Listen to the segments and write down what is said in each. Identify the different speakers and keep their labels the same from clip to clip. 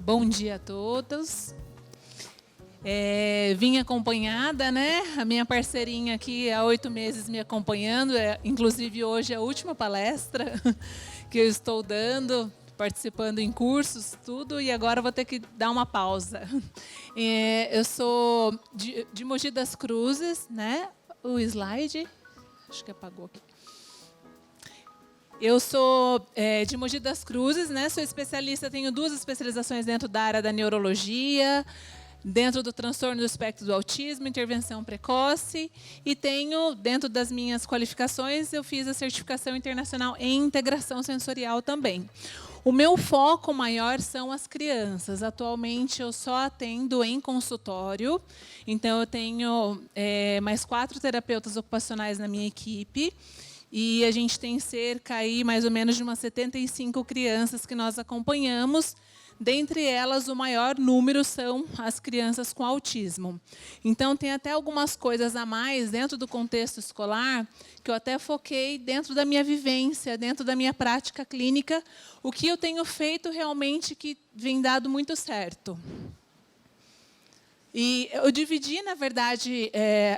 Speaker 1: Bom dia a todos. Vim acompanhada, né? A minha parceirinha aqui há 8 meses me acompanhando. Inclusive, hoje é a última palestra que eu estou dando, participando em cursos, tudo, e agora vou ter que dar uma pausa. Eu sou de Mogi das Cruzes, né? O slide, acho que apagou aqui. Eu sou de Mogi das Cruzes, né? Sou especialista, tenho 2 especializações dentro da área da neurologia, dentro do transtorno do espectro do autismo, intervenção precoce, e tenho, dentro das minhas qualificações, eu fiz a certificação internacional em integração sensorial também. O meu foco maior são as crianças. Atualmente, eu só atendo em consultório, então eu tenho mais 4 terapeutas ocupacionais na minha equipe, e a gente tem cerca aí, mais ou menos, de umas 75 crianças que nós acompanhamos. Dentre elas, o maior número são as crianças com autismo. Então, tem até algumas coisas a mais dentro do contexto escolar que eu até foquei dentro da minha vivência, dentro da minha prática clínica, o que eu tenho feito realmente que vem dado muito certo. E eu dividi, na verdade,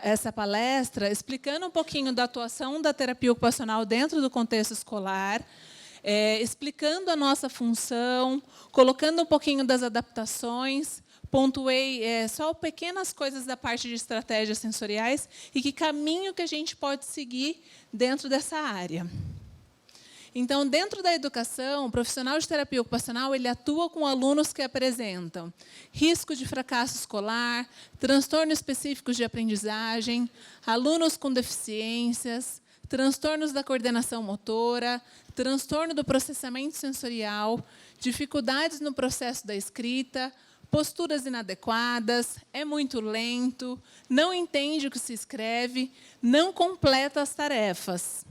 Speaker 1: essa palestra explicando um pouquinho da atuação da terapia ocupacional dentro do contexto escolar, explicando a nossa função, colocando um pouquinho das adaptações, pontuei só pequenas coisas da parte de estratégias sensoriais e que caminho que a gente pode seguir dentro dessa área. Então, dentro da educação, o profissional de terapia ocupacional ele atua com alunos que apresentam risco de fracasso escolar, transtornos específicos de aprendizagem, alunos com deficiências, transtornos da coordenação motora, transtorno do processamento sensorial, dificuldades no processo da escrita, posturas inadequadas, é muito lento, não entende o que se escreve, não completa as tarefas.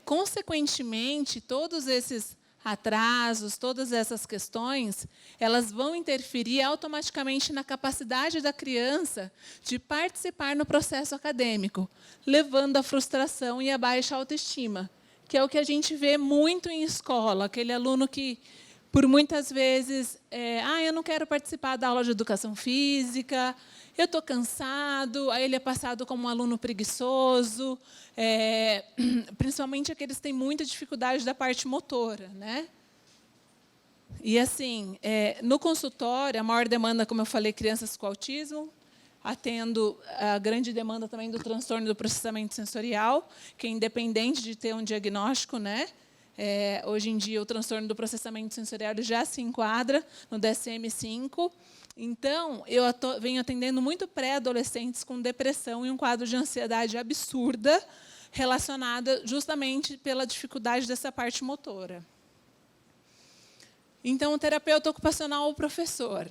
Speaker 1: Consequentemente, todos esses atrasos, todas essas questões, elas vão interferir automaticamente na capacidade da criança de participar no processo acadêmico, levando à frustração e à baixa autoestima, que é o que a gente vê muito em escola, aquele aluno que, por muitas vezes, eu não quero participar da aula de educação física, eu estou cansado, aí ele é passado como um aluno preguiçoso, principalmente aqueles que têm muita dificuldade da parte motora, né? E, assim, no consultório, a maior demanda, como eu falei, crianças com autismo, atendo a grande demanda também do transtorno do processamento sensorial, que é independente de ter um diagnóstico, né? Hoje em dia, o transtorno do processamento sensorial já se enquadra no DSM-5. Então, eu venho atendendo muito pré-adolescentes com depressão e um quadro de ansiedade absurda, relacionada justamente pela dificuldade dessa parte motora. Então, o terapeuta ocupacional ou professor.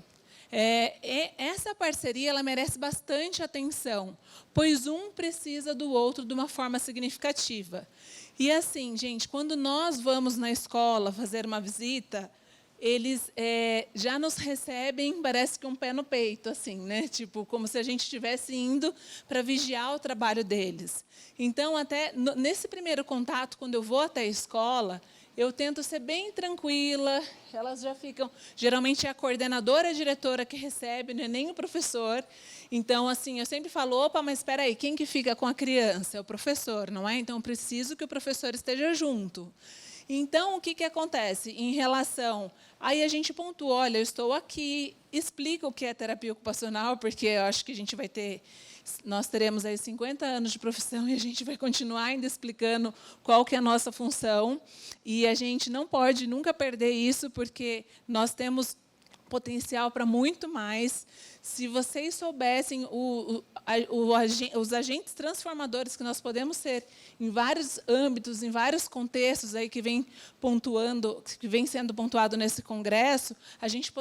Speaker 1: Essa parceria ela merece bastante atenção, pois um precisa do outro de uma forma significativa. E, assim, gente, quando nós vamos na escola fazer uma visita, eles já nos recebem, parece que um pé no peito, assim, né? Tipo, como se a gente estivesse indo para vigiar o trabalho deles. Então, até nesse primeiro contato, quando eu vou até a escola, eu tento ser bem tranquila, elas já ficam... Geralmente, é a coordenadora, a diretora que recebe, não é nem o professor. Então, assim, eu sempre falo, opa, mas espera aí, quem que fica com a criança? É o professor, não é? Então, eu preciso que o professor esteja junto. Então, o que acontece em relação... Aí a gente pontua, olha, eu estou aqui, explica o que é terapia ocupacional, porque eu acho que a gente vai ter... Nós teremos aí 50 anos de profissão e a gente vai continuar ainda explicando qual que é a nossa função. E a gente não pode nunca perder isso, porque nós temos potencial para muito mais. Se vocês soubessem os agentes transformadores que nós podemos ser em vários âmbitos, em vários contextos aí que vem sendo pontuado nesse congresso, a gente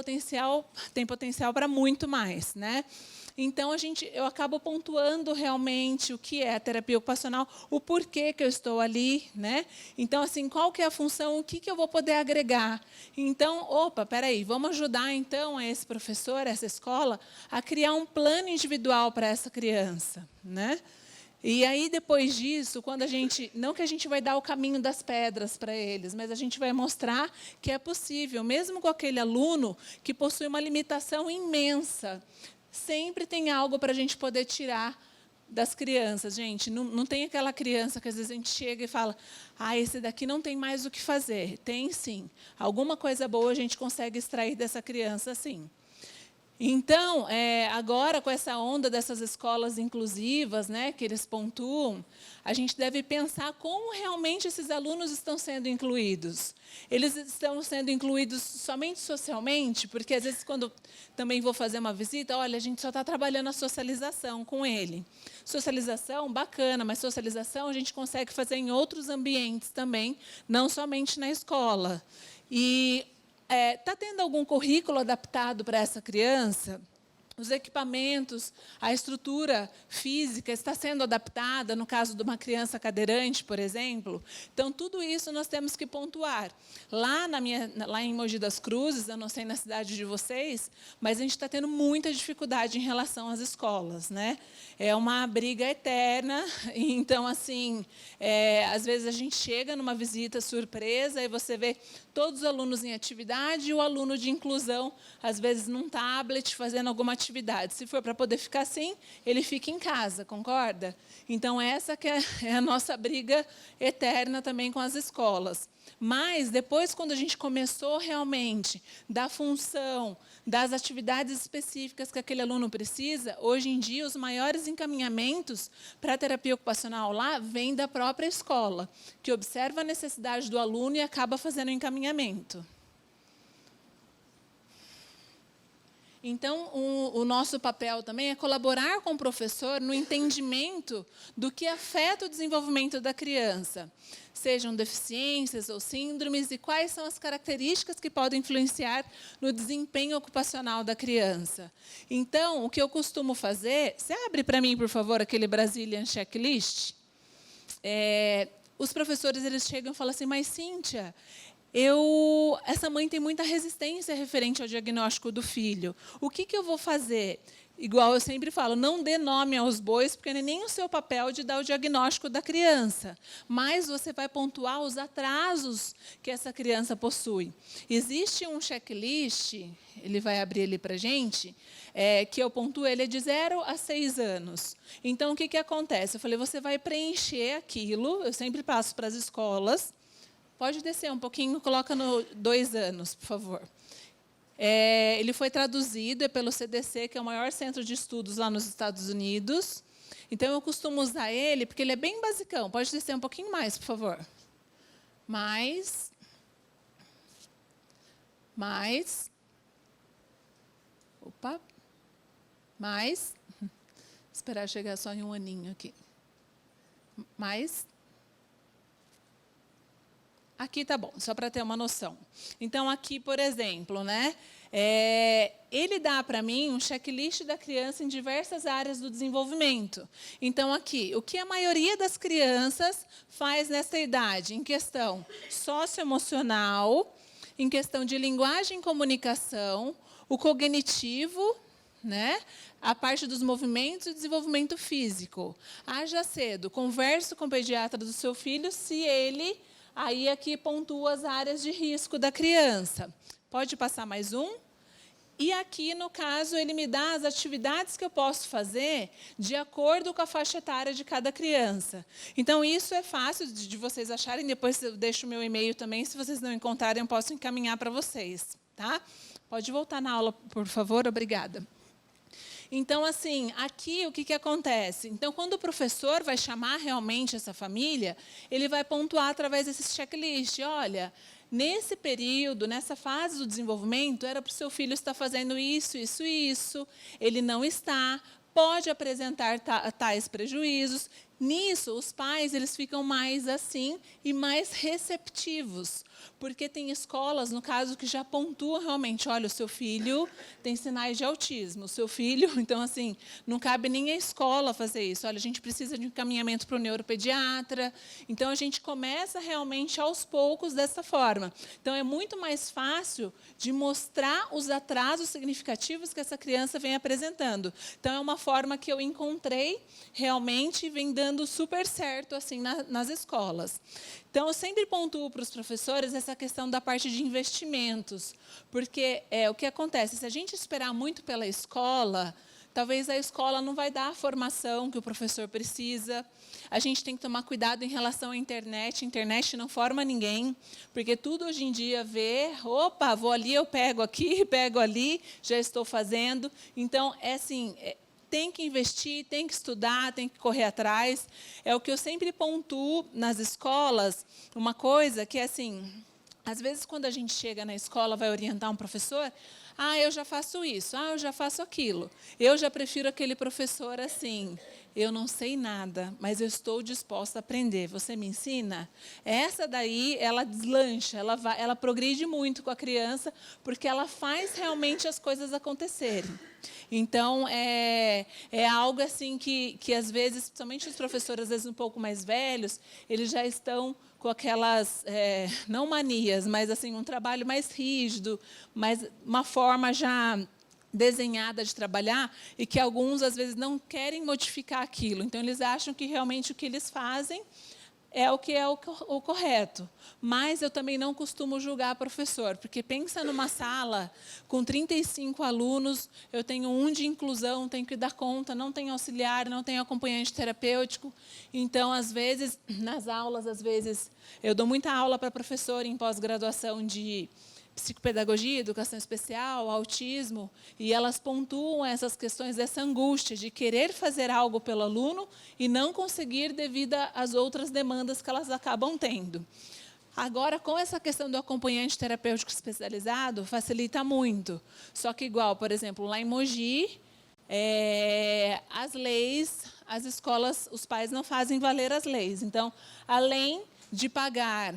Speaker 1: tem potencial para muito mais, né? Então, eu acabo pontuando realmente o que é a terapia ocupacional, o porquê que eu estou ali, né? Então, assim, qual que é a função, o que eu vou poder agregar? Então, opa, espera aí, vamos ajudar, então, esse professor, essa escola, a criar um plano individual para essa criança, né? E aí, depois disso, quando a gente, não que a gente vai dar o caminho das pedras para eles, mas a gente vai mostrar que é possível, mesmo com aquele aluno que possui uma limitação imensa, sempre tem algo para a gente poder tirar das crianças, gente. Não tem aquela criança que às vezes a gente chega e fala, esse daqui não tem mais o que fazer. Tem sim. Alguma coisa boa a gente consegue extrair dessa criança, sim. Então, agora, com essa onda dessas escolas inclusivas, né, que eles pontuam, a gente deve pensar como realmente esses alunos estão sendo incluídos. Eles estão sendo incluídos somente socialmente, porque, às vezes, quando também vou fazer uma visita, olha, a gente só está trabalhando a socialização com ele. Socialização, bacana, mas socialização a gente consegue fazer em outros ambientes também, não somente na escola. E está tendo algum currículo adaptado para essa criança? Os equipamentos, a estrutura física está sendo adaptada, no caso de uma criança cadeirante, por exemplo? Então, tudo isso nós temos que pontuar. Lá em Mogi das Cruzes, eu não sei na cidade de vocês, mas a gente está tendo muita dificuldade em relação às escolas, né? É uma briga eterna. Então, assim, às vezes a gente chega numa visita surpresa e você vê todos os alunos em atividade e o aluno de inclusão, às vezes, num tablet, fazendo alguma atividade. Se for para poder ficar assim, ele fica em casa, concorda? Então, essa que é a nossa briga eterna também com as escolas. Mas, depois, quando a gente começou realmente da função, das atividades específicas que aquele aluno precisa, hoje em dia, os maiores encaminhamentos para a terapia ocupacional lá vêm da própria escola, que observa a necessidade do aluno e acaba fazendo o encaminhamento. Então, o nosso papel também é colaborar com o professor no entendimento do que afeta o desenvolvimento da criança, sejam deficiências ou síndromes, e quais são as características que podem influenciar no desempenho ocupacional da criança. Então, o que eu costumo fazer, você abre para mim, por favor, aquele Brazilian Checklist? Os professores eles chegam e falam assim, mas, Cíntia, essa mãe tem muita resistência referente ao diagnóstico do filho. O que eu vou fazer? Igual eu sempre falo, não dê nome aos bois, porque não é nem o seu papel de dar o diagnóstico da criança. Mas você vai pontuar os atrasos que essa criança possui. Existe um checklist, ele vai abrir ali para a gente, que eu pontuo, ele é de 0 a 6 anos. Então, o que acontece? Eu falei, você vai preencher aquilo, eu sempre passo para as escolas. Pode descer um pouquinho, coloca no 2 anos, por favor. Ele foi traduzido pelo CDC, que é o maior centro de estudos lá nos Estados Unidos. Então, eu costumo usar ele, porque ele é bem basicão. Pode descer um pouquinho mais, por favor. Mais. Opa. Mais. Esperar chegar só em um aninho aqui. Mais. Aqui está bom, só para ter uma noção. Então, aqui, por exemplo, né, ele dá para mim um checklist da criança em diversas áreas do desenvolvimento. Então, aqui, o que a maioria das crianças faz nessa idade? Em questão socioemocional, em questão de linguagem e comunicação, o cognitivo, né, a parte dos movimentos e desenvolvimento físico. Haja cedo, converse com o pediatra do seu filho se ele... Aí, aqui, pontua as áreas de risco da criança. Pode passar mais um? E aqui, no caso, ele me dá as atividades que eu posso fazer de acordo com a faixa etária de cada criança. Então, isso é fácil de vocês acharem. Depois eu deixo o meu e-mail também. Se vocês não encontrarem, eu posso encaminhar para vocês. Tá? Pode voltar na aula, por favor. Obrigada. Então, assim, aqui o que acontece? Então, quando o professor vai chamar realmente essa família, ele vai pontuar através desse checklist. Olha, nesse período, nessa fase do desenvolvimento, era para o seu filho estar fazendo isso, isso e isso. Ele não está, pode apresentar tais prejuízos. Nisso, os pais eles ficam mais assim e mais receptivos. Porque tem escolas, no caso, que já pontuam realmente, olha, o seu filho tem sinais de autismo, o seu filho... Então, assim, não cabe nem a escola fazer isso. Olha, a gente precisa de um encaminhamento para o neuropediatra. Então, a gente começa realmente aos poucos dessa forma. Então, é muito mais fácil de mostrar os atrasos significativos que essa criança vem apresentando. Então, é uma forma que eu encontrei realmente e vem dando dando super certo assim nas escolas. Então, eu sempre pontuo para os professores essa questão da parte de investimentos, porque o que acontece, se a gente esperar muito pela escola, talvez a escola não vai dar a formação que o professor precisa. A gente tem que tomar cuidado em relação à internet. A internet não forma ninguém, porque tudo hoje em dia opa, vou ali, eu pego aqui, pego ali, já estou fazendo. Então, assim, tem que investir, tem que estudar, tem que correr atrás. É o que eu sempre pontuo nas escolas, uma coisa que é assim, às vezes quando a gente chega na escola, vai orientar um professor, eu já faço isso, eu já faço aquilo. Eu já prefiro aquele professor assim, eu não sei nada, mas eu estou disposta a aprender. Você me ensina? Essa daí, ela deslancha, ela progride muito com a criança, porque ela faz realmente as coisas acontecerem. Então, é algo assim que às vezes, principalmente os professores, às vezes um pouco mais velhos, eles já estão com aquelas, não manias, mas assim um trabalho mais rígido, mas uma forma já desenhada de trabalhar, e que alguns, às vezes, não querem modificar aquilo. Então, eles acham que realmente o que eles fazem é o que é o correto. Mas eu também não costumo julgar professor, porque pensa numa sala com 35 alunos, eu tenho um de inclusão, tenho que dar conta, não tenho auxiliar, não tenho acompanhante terapêutico. Então, às vezes, nas aulas, eu dou muita aula para professor em pós-graduação de psicopedagogia, educação especial, autismo, e elas pontuam essas questões dessa angústia de querer fazer algo pelo aluno e não conseguir devido às outras demandas que elas acabam tendo. Agora, com essa questão do acompanhante terapêutico especializado, facilita muito. Só que igual, por exemplo, lá em Mogi, as leis, as escolas, os pais não fazem valer as leis. Então, além de pagar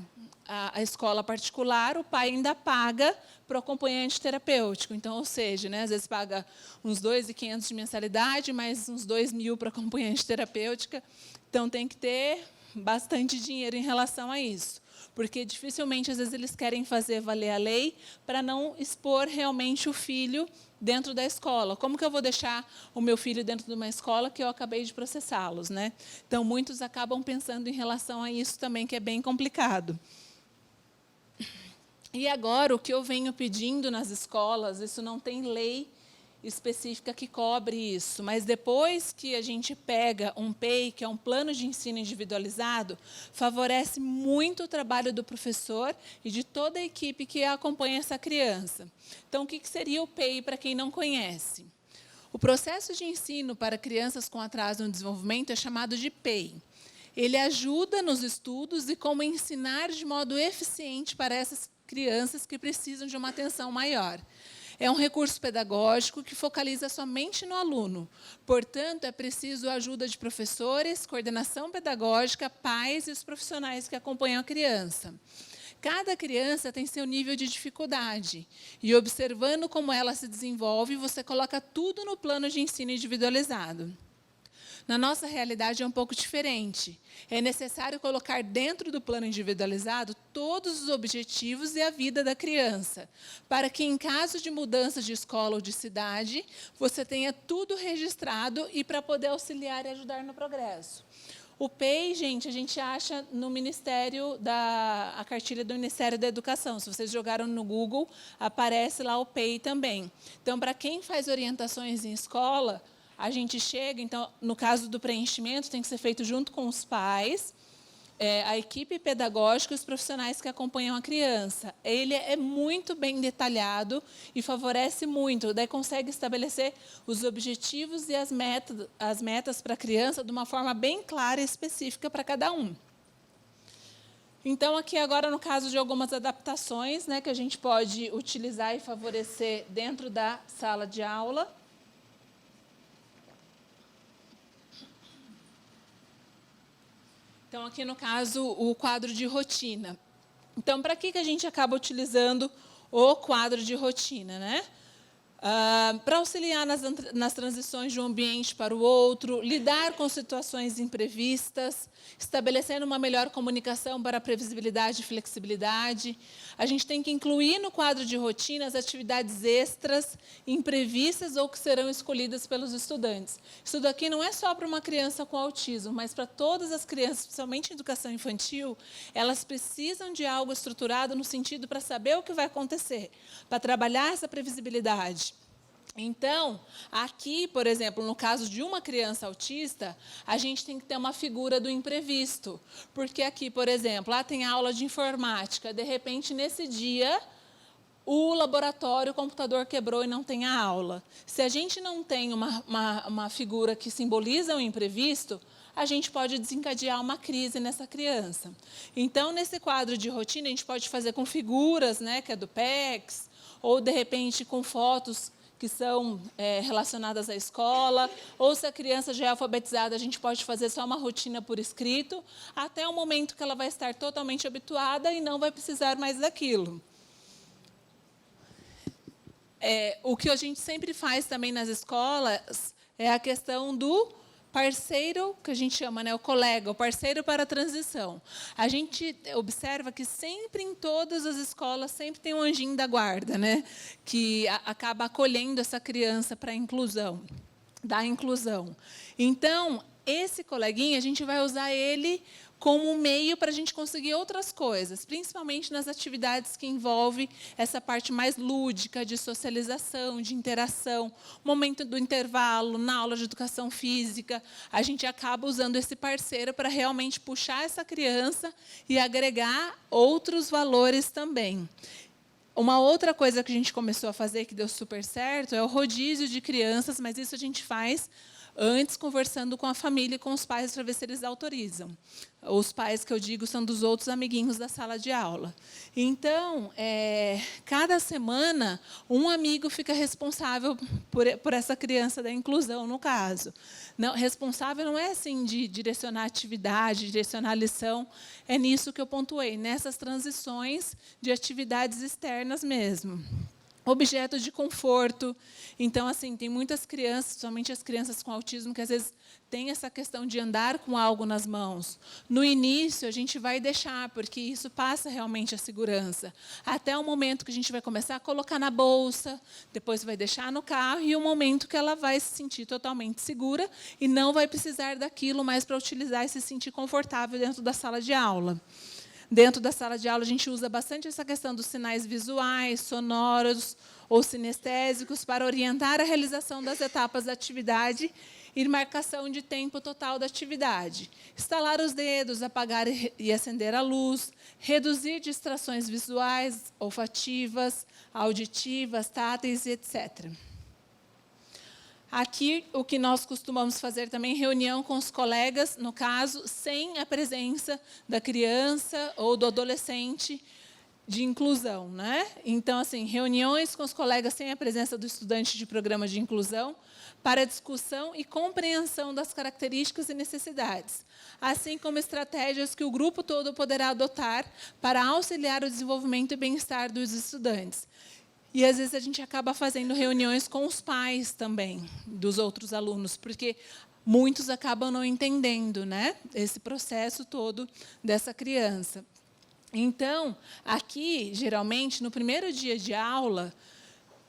Speaker 1: a escola particular, o pai ainda paga para o acompanhante terapêutico. Então, ou seja, às vezes paga uns 2.500 de mensalidade, mais uns 2.000 para acompanhante terapêutica. Então, tem que ter bastante dinheiro em relação a isso. Porque dificilmente, às vezes, eles querem fazer valer a lei para não expor realmente o filho dentro da escola. Como que eu vou deixar o meu filho dentro de uma escola que eu acabei de processá-los, né? Então, muitos acabam pensando em relação a isso também, que é bem complicado. E agora, o que eu venho pedindo nas escolas, isso não tem lei específica que cobre isso, mas depois que a gente pega um PEI, que é um plano de ensino individualizado, favorece muito o trabalho do professor e de toda a equipe que acompanha essa criança. Então, o que seria o PEI para quem não conhece? O processo de ensino para crianças com atraso no desenvolvimento é chamado de PEI. Ele ajuda nos estudos e como ensinar de modo eficiente para essas crianças que precisam de uma atenção maior. É um recurso pedagógico que focaliza somente no aluno. Portanto, é preciso a ajuda de professores, coordenação pedagógica, pais e os profissionais que acompanham a criança. Cada criança tem seu nível de dificuldade. E, observando como ela se desenvolve, você coloca tudo no plano de ensino individualizado. Na nossa realidade é um pouco diferente. É necessário colocar dentro do plano individualizado todos os objetivos e a vida da criança, para que, em caso de mudança de escola ou de cidade, você tenha tudo registrado e para poder auxiliar e ajudar no progresso. O PEI, gente, a gente acha no Ministério a cartilha do Ministério da Educação. Se vocês jogaram no Google, aparece lá o PEI também. Então, para quem faz orientações em escola, a gente chega, então, no caso do preenchimento, tem que ser feito junto com os pais, a equipe pedagógica e os profissionais que acompanham a criança. Ele é muito bem detalhado e favorece muito. Daí consegue estabelecer os objetivos e as metas para a criança de uma forma bem clara e específica para cada um. Então, aqui agora, no caso de algumas adaptações, que a gente pode utilizar e favorecer dentro da sala de aula. Então, aqui no caso, o quadro de rotina. Então, para que a gente acaba utilizando o quadro de rotina, Para auxiliar nas transições de um ambiente para o outro, lidar com situações imprevistas, estabelecendo uma melhor comunicação para a previsibilidade e flexibilidade. A gente tem que incluir no quadro de rotina as atividades extras, imprevistas ou que serão escolhidas pelos estudantes. Isso daqui não é só para uma criança com autismo, mas para todas as crianças, especialmente em educação infantil, elas precisam de algo estruturado no sentido para saber o que vai acontecer, para trabalhar essa previsibilidade. Então, aqui, por exemplo, no caso de uma criança autista, a gente tem que ter uma figura do imprevisto. Porque aqui, por exemplo, lá tem aula de informática, de repente, nesse dia, o laboratório, o computador quebrou e não tem a aula. Se a gente não tem uma figura que simboliza o imprevisto, a gente pode desencadear uma crise nessa criança. Então, nesse quadro de rotina, a gente pode fazer com figuras, né, que é do PECS, ou, de repente, com fotos que são relacionadas à escola, ou se a criança já é alfabetizada, a gente pode fazer só uma rotina por escrito, até o momento que ela vai estar totalmente habituada e não vai precisar mais daquilo. O que a gente sempre faz também nas escolas é a questão do parceiro, que a gente chama, né, o colega, o parceiro para a transição. A gente observa que sempre em todas as escolas sempre tem um anjinho da guarda, né, que acaba acolhendo essa criança para a inclusão, da inclusão. Então, esse coleguinha, a gente vai usar ele como meio para a gente conseguir outras coisas, principalmente nas atividades que envolvem essa parte mais lúdica, de socialização, de interação, momento do intervalo, na aula de educação física, a gente acaba usando esse parceiro para realmente puxar essa criança e agregar outros valores também. Uma outra coisa que a gente começou a fazer, que deu super certo, é o rodízio de crianças, mas isso a gente faz antes, conversando com a família e com os pais para ver se eles autorizam. Os pais que eu digo são dos outros amiguinhos da sala de aula. Então, cada semana, um amigo fica responsável por essa criança da inclusão, no caso. Não, responsável não é assim de direcionar a atividade, direcionar a lição, é nisso que eu pontuei, nessas transições de atividades externas mesmo. Objeto de conforto. Então, assim, tem muitas crianças, somente as crianças com autismo, que às vezes têm essa questão de andar com algo nas mãos. No início, a gente vai deixar, porque isso passa realmente a segurança. Até o momento que a gente vai começar a colocar na bolsa, depois vai deixar no carro, e o momento que ela vai se sentir totalmente segura e não vai precisar daquilo mais para utilizar e se sentir confortável dentro da sala de aula. Dentro da sala de aula, a gente usa bastante essa questão dos sinais visuais, sonoros ou sinestésicos para orientar a realização das etapas da atividade e marcação de tempo total da atividade. Estalar os dedos, apagar e acender a luz, reduzir distrações visuais, olfativas, auditivas, táteis, etc. Aqui, o que nós costumamos fazer também, reunião com os colegas, no caso, sem a presença da criança ou do adolescente de inclusão, né? Então, assim, reuniões com os colegas sem a presença do estudante de programa de inclusão para discussão e compreensão das características e necessidades, assim como estratégias que o grupo todo poderá adotar para auxiliar o desenvolvimento e bem-estar dos estudantes. E, às vezes, a gente acaba fazendo reuniões com os pais também, dos outros alunos, porque muitos acabam não entendendo, né, esse processo todo dessa criança. Então, aqui, geralmente, no primeiro dia de aula,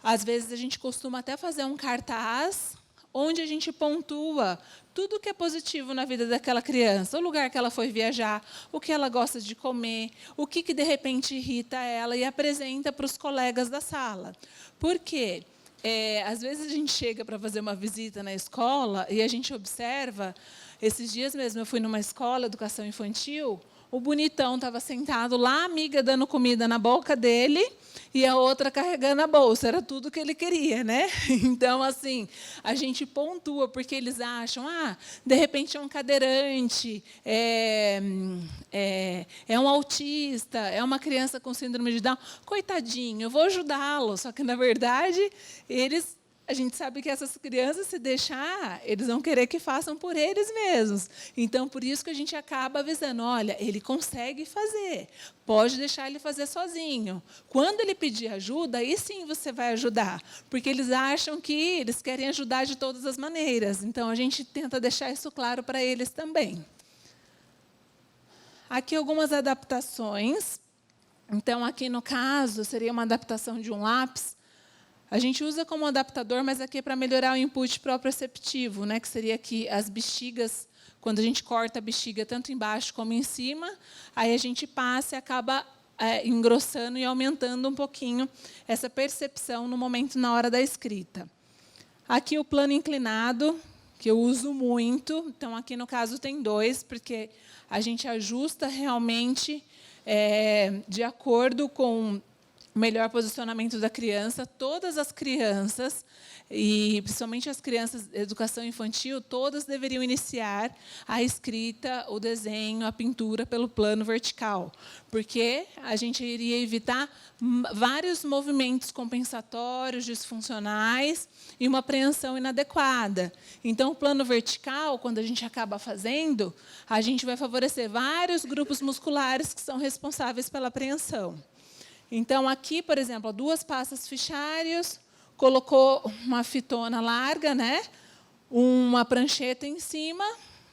Speaker 1: às vezes a gente costuma até fazer um cartaz onde a gente pontua tudo que é positivo na vida daquela criança, o lugar que ela foi viajar, o que ela gosta de comer, o que de repente irrita ela, e apresenta para os colegas da sala. Por quê? Às vezes a gente chega para fazer uma visita na escola e a gente observa, esses dias mesmo eu fui numa escola, educação infantil, o bonitão estava sentado lá, a amiga dando comida na boca dele e a outra carregando a bolsa. Era tudo que ele queria, né? Então, assim, a gente pontua, porque eles acham, de repente é um cadeirante, é um autista, é uma criança com síndrome de Down. Coitadinho, eu vou ajudá-lo. Só que, na verdade, eles a gente sabe que essas crianças, se deixar, eles vão querer que façam por eles mesmos. Então, por isso que a gente acaba avisando, olha, ele consegue fazer, pode deixar ele fazer sozinho. Quando ele pedir ajuda, aí sim você vai ajudar, porque eles acham que eles querem ajudar de todas as maneiras. Então, a gente tenta deixar isso claro para eles também. Aqui algumas adaptações. Então, aqui no caso, seria uma adaptação de um lápis. A gente usa como adaptador, mas aqui é para melhorar o input proprioceptivo, né? Que seria aqui as bexigas, quando a gente corta a bexiga tanto embaixo como em cima, aí a gente passa e acaba engrossando e aumentando um pouquinho essa percepção no momento, na hora da escrita. Aqui o plano inclinado, que eu uso muito. Então, aqui no caso tem 2, porque a gente ajusta realmente de acordo com o melhor posicionamento da criança. Todas as crianças, e principalmente as crianças de educação infantil, todas deveriam iniciar a escrita, o desenho, a pintura pelo plano vertical, porque a gente iria evitar vários movimentos compensatórios, disfuncionais e uma apreensão inadequada. Então, o plano vertical, quando a gente acaba fazendo, a gente vai favorecer vários grupos musculares que são responsáveis pela apreensão. Então, aqui, por exemplo, 2 passas fichários, colocou uma fitona larga, né? Uma prancheta em cima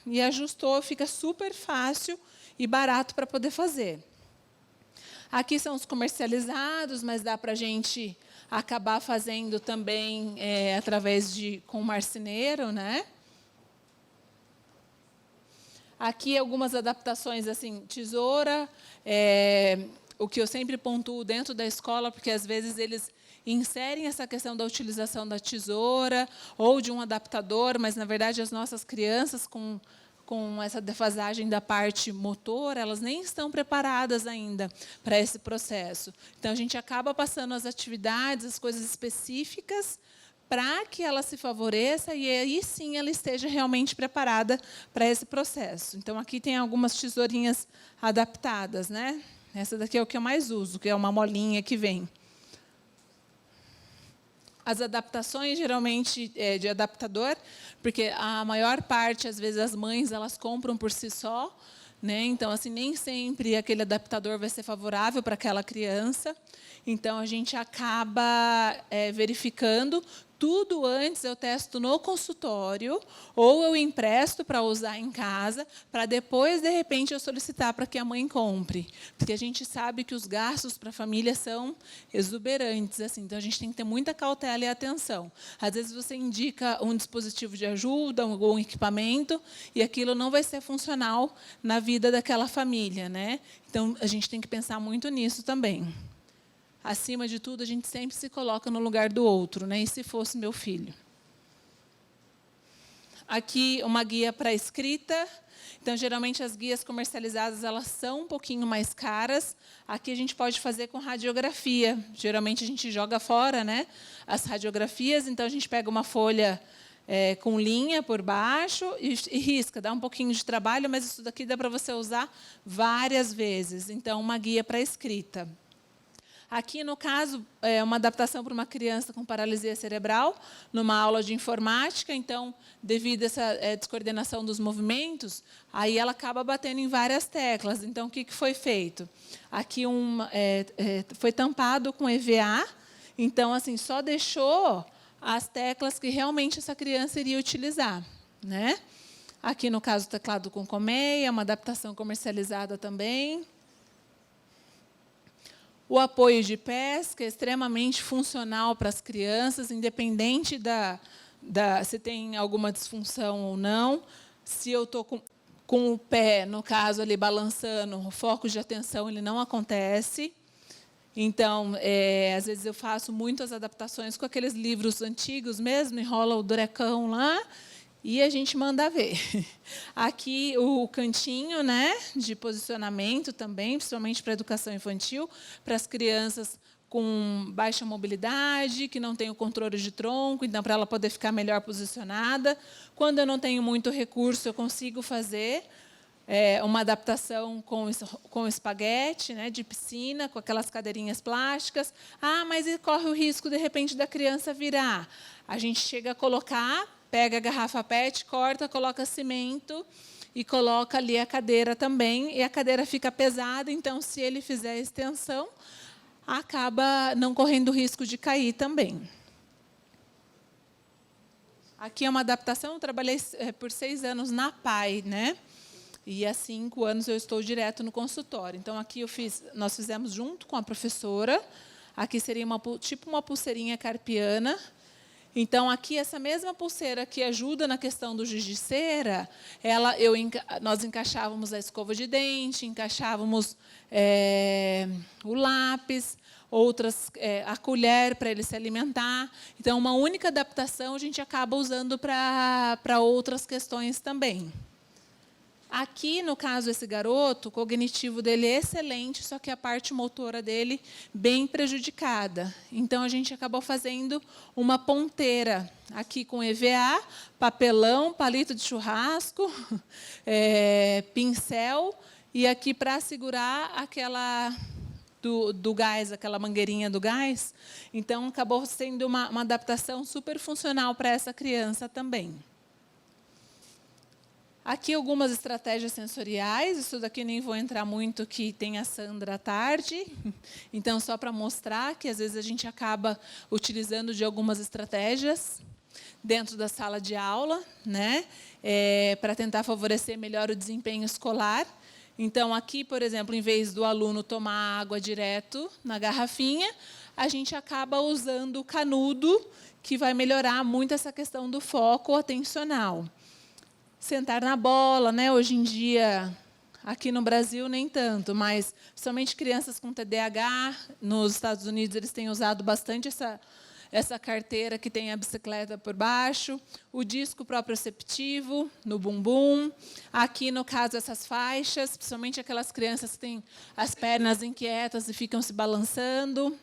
Speaker 1: e ajustou, fica super fácil e barato para poder fazer. Aqui são os comercializados, mas dá para a gente acabar fazendo também através com marceneiro, né? Aqui algumas adaptações, assim, tesoura, o que eu sempre pontuo dentro da escola, porque às vezes eles inserem essa questão da utilização da tesoura ou de um adaptador, mas, na verdade, as nossas crianças, com essa defasagem da parte motora, elas nem estão preparadas ainda para esse processo. Então, a gente acaba passando as atividades, as coisas específicas, para que ela se favoreça e aí sim ela esteja realmente preparada para esse processo. Então, aqui tem algumas tesourinhas adaptadas, né? Essa daqui é o que eu mais uso, que é uma molinha que vem. As adaptações, geralmente, de adaptador, porque a maior parte, às vezes, as mães elas compram por si só, né? Então, assim, nem sempre aquele adaptador vai ser favorável para aquela criança. Então, a gente acaba verificando. Tudo antes eu testo no consultório, ou eu empresto para usar em casa, para depois, de repente, eu solicitar para que a mãe compre. Porque a gente sabe que os gastos para a família são exuberantes. Assim, então, a gente tem que ter muita cautela e atenção. Às vezes, você indica um dispositivo de ajuda, algum equipamento, e aquilo não vai ser funcional na vida daquela família, né? Então, a gente tem que pensar muito nisso também. Acima de tudo, a gente sempre se coloca no lugar do outro, né? E se fosse meu filho? Aqui, uma guia para escrita. Então, geralmente, as guias comercializadas elas são um pouquinho mais caras. Aqui, a gente pode fazer com radiografia. Geralmente, a gente joga fora, né, as radiografias. Então, a gente pega uma folha com linha por baixo e risca. Dá um pouquinho de trabalho, mas isso daqui dá para você usar várias vezes. Então, uma guia para escrita. Aqui, no caso, é uma adaptação para uma criança com paralisia cerebral, numa aula de informática. Então, devido a essa descoordenação dos movimentos, aí ela acaba batendo em várias teclas. Então, o que foi feito? Aqui foi tampado com EVA. Então, assim, só deixou as teclas que realmente essa criança iria utilizar, né? Aqui, no caso, o teclado com colmeia, uma adaptação comercializada também. O apoio de pés, que é extremamente funcional para as crianças, independente se tem alguma disfunção ou não. Se eu estou com o pé, no caso, ali balançando, o foco de atenção ele não acontece. Então, às vezes, eu faço muitas adaptações com aqueles livros antigos mesmo, enrola o durecão lá, e a gente manda ver. Aqui o cantinho, né, de posicionamento também, principalmente para a educação infantil, para as crianças com baixa mobilidade, que não têm o controle de tronco, então, para ela poder ficar melhor posicionada. Quando eu não tenho muito recurso, eu consigo fazer uma adaptação com espaguete, né, de piscina, com aquelas cadeirinhas plásticas. Ah, mas corre o risco, de repente, da criança virar. A gente chega a colocar, pega a garrafa PET, corta, coloca cimento e coloca ali a cadeira também. E a cadeira fica pesada, então, se ele fizer a extensão, acaba não correndo o risco de cair também. Aqui é uma adaptação, eu trabalhei por 6 anos na PAI, né? E há 5 anos eu estou direto no consultório. Então, aqui nós fizemos junto com a professora. Aqui seria tipo uma pulseirinha carpiana. Então, aqui, essa mesma pulseira que ajuda na questão do giz de cera, nós encaixávamos a escova de dente, encaixávamos o lápis, a colher para ele se alimentar. Então, uma única adaptação a gente acaba usando para outras questões também. Aqui, no caso, esse garoto, o cognitivo dele é excelente, só que a parte motora dele bem prejudicada. Então, a gente acabou fazendo uma ponteira aqui com EVA, papelão, palito de churrasco, pincel, e aqui para segurar aquela do gás, aquela mangueirinha do gás. Então, acabou sendo uma adaptação super funcional para essa criança também. Aqui algumas estratégias sensoriais, isso daqui nem vou entrar muito, que tem a Sandra à tarde. Então, só para mostrar que, às vezes, a gente acaba utilizando de algumas estratégias dentro da sala de aula, né, para tentar favorecer melhor o desempenho escolar. Então, aqui, por exemplo, em vez do aluno tomar água direto na garrafinha, a gente acaba usando o canudo, que vai melhorar muito essa questão do foco atencional. Sentar na bola, né? Hoje em dia, aqui no Brasil, nem tanto, mas principalmente crianças com TDAH, nos Estados Unidos, eles têm usado bastante essa carteira que tem a bicicleta por baixo, o disco proprioceptivo no bumbum. Aqui, no caso, essas faixas, principalmente aquelas crianças que têm as pernas inquietas e ficam se balançando.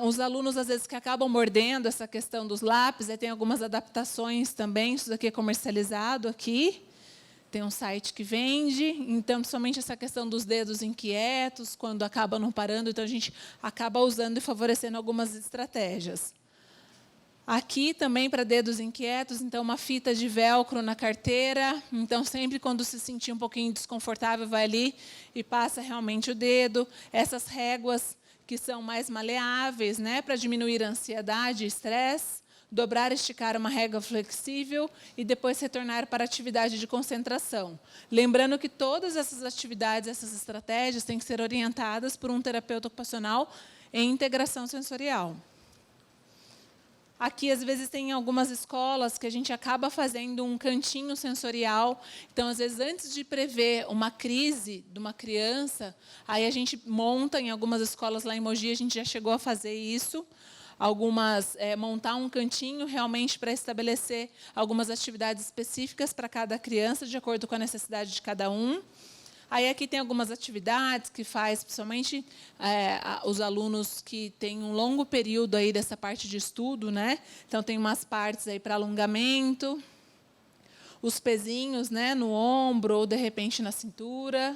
Speaker 1: Os alunos, às vezes, que acabam mordendo essa questão dos lápis, tem algumas adaptações também, isso daqui é comercializado aqui, tem um site que vende, então, principalmente essa questão dos dedos inquietos, quando acaba não parando, então a gente acaba usando e favorecendo algumas estratégias. Aqui também para dedos inquietos, então uma fita de velcro na carteira, então sempre quando se sentir um pouquinho desconfortável, vai ali e passa realmente o dedo. Essas réguas que são mais maleáveis, né, para diminuir a ansiedade e estresse, dobrar e esticar uma régua flexível e depois retornar para a atividade de concentração. Lembrando que todas essas atividades, essas estratégias, têm que ser orientadas por um terapeuta ocupacional em integração sensorial. Aqui, às vezes, tem algumas escolas que a gente acaba fazendo um cantinho sensorial. Então, às vezes, antes de prever uma crise de uma criança, aí a gente monta, em algumas escolas lá em Mogi, a gente já chegou a fazer isso, montar um cantinho realmente para estabelecer algumas atividades específicas para cada criança, de acordo com a necessidade de cada um. Aí aqui tem algumas atividades que faz, principalmente os alunos que têm um longo período aí dessa parte de estudo, né? Então tem umas partes aí para alongamento, os pezinhos, né, no ombro ou de repente na cintura.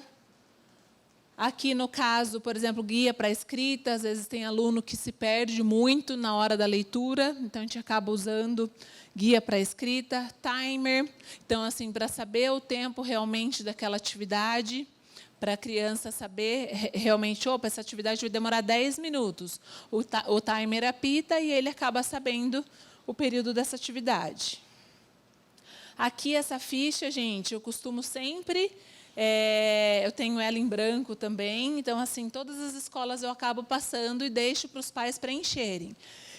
Speaker 1: Aqui no caso, por exemplo, guia para escrita, às vezes tem aluno que se perde muito na hora da leitura, então a gente acaba usando guia para escrita, timer, então assim, para saber o tempo realmente daquela atividade, para a criança saber realmente, opa, essa atividade vai demorar 10 minutos. O timer apita e ele acaba sabendo o período dessa atividade. Aqui essa ficha, gente, eu costumo sempre... eu tenho ela em branco também, então, assim, todas as escolas eu acabo passando e deixo para os pais preencherem.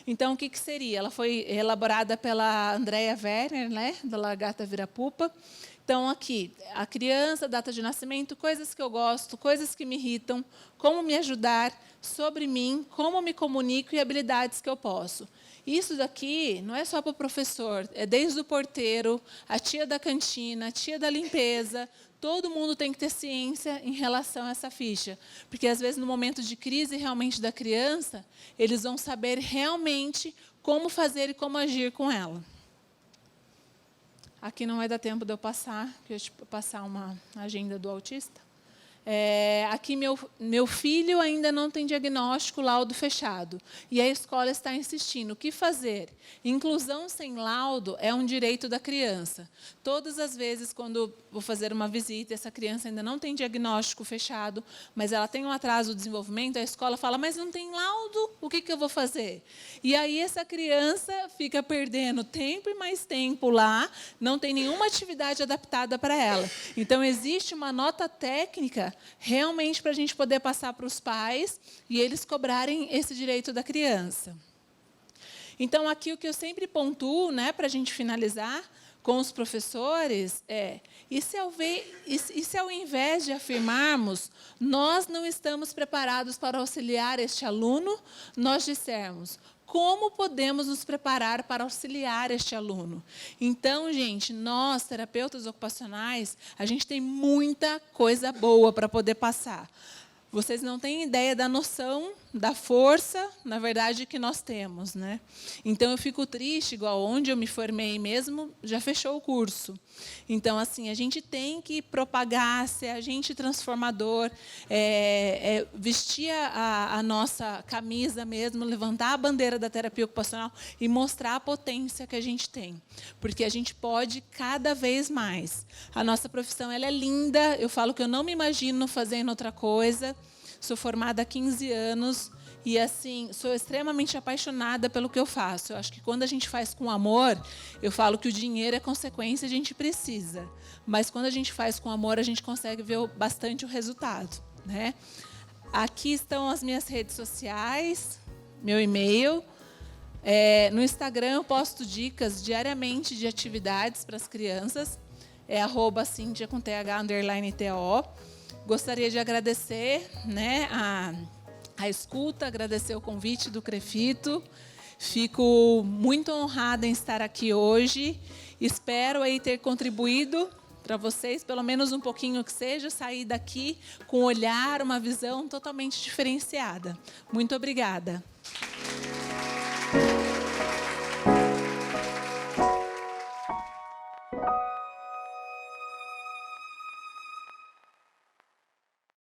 Speaker 1: Então, o que seria? Ela foi elaborada pela Andrea Werner, né, da Lagarta Virapupa. Então, aqui, a criança, data de nascimento, coisas que eu gosto, coisas que me irritam, como me ajudar, sobre mim, como me comunico e habilidades que eu posso. Isso daqui não é só para o professor, é desde o porteiro, a tia da cantina, a tia da limpeza. Todo mundo tem que ter ciência em relação a essa ficha. Porque, às vezes, no momento de crise realmente da criança, eles vão saber realmente como fazer e como agir com ela. Aqui não vai dar tempo de eu passar, que eu vou passar uma agenda do autista. Aqui meu filho ainda não tem diagnóstico, laudo fechado. E a escola está insistindo. O que fazer? Inclusão sem laudo é um direito da criança. Todas as vezes, quando vou fazer uma visita, essa criança ainda não tem diagnóstico fechado, mas ela tem um atraso de desenvolvimento, a escola fala, mas não tem laudo, o que eu vou fazer? E aí essa criança fica perdendo tempo e mais tempo lá, não tem nenhuma atividade adaptada para ela. Então, existe uma nota técnica realmente para a gente poder passar para os pais e eles cobrarem esse direito da criança. Então, aqui o que eu sempre pontuo, né, para a gente finalizar com os professores, e se ao invés de afirmarmos, nós não estamos preparados para auxiliar este aluno, nós dissermos, como podemos nos preparar para auxiliar este aluno? Então, gente, nós, terapeutas ocupacionais, a gente tem muita coisa boa para poder passar. Vocês não têm ideia da noção, da força, na verdade, que nós temos, né? Então, eu fico triste, igual onde eu me formei mesmo, já fechou o curso. Então, assim, a gente tem que propagar, ser agente transformador, vestir a nossa camisa mesmo, levantar a bandeira da terapia ocupacional e mostrar a potência que a gente tem. Porque a gente pode cada vez mais. A nossa profissão ela é linda, eu falo que eu não me imagino fazendo outra coisa. Sou formada há 15 anos e, assim, sou extremamente apaixonada pelo que eu faço. Eu acho que quando a gente faz com amor, eu falo que o dinheiro é consequência, a gente precisa. Mas quando a gente faz com amor, a gente consegue ver bastante o resultado, né? Aqui estão as minhas redes sociais, meu e-mail. No Instagram eu posto dicas diariamente de atividades para as crianças. @Cintia com TH_TO. Gostaria de agradecer, né, a escuta, agradecer o convite do CREFITO. Fico muito honrada em estar aqui hoje. Espero aí ter contribuído para vocês, pelo menos um pouquinho que seja, sair daqui com um olhar, uma visão totalmente diferenciada. Muito obrigada.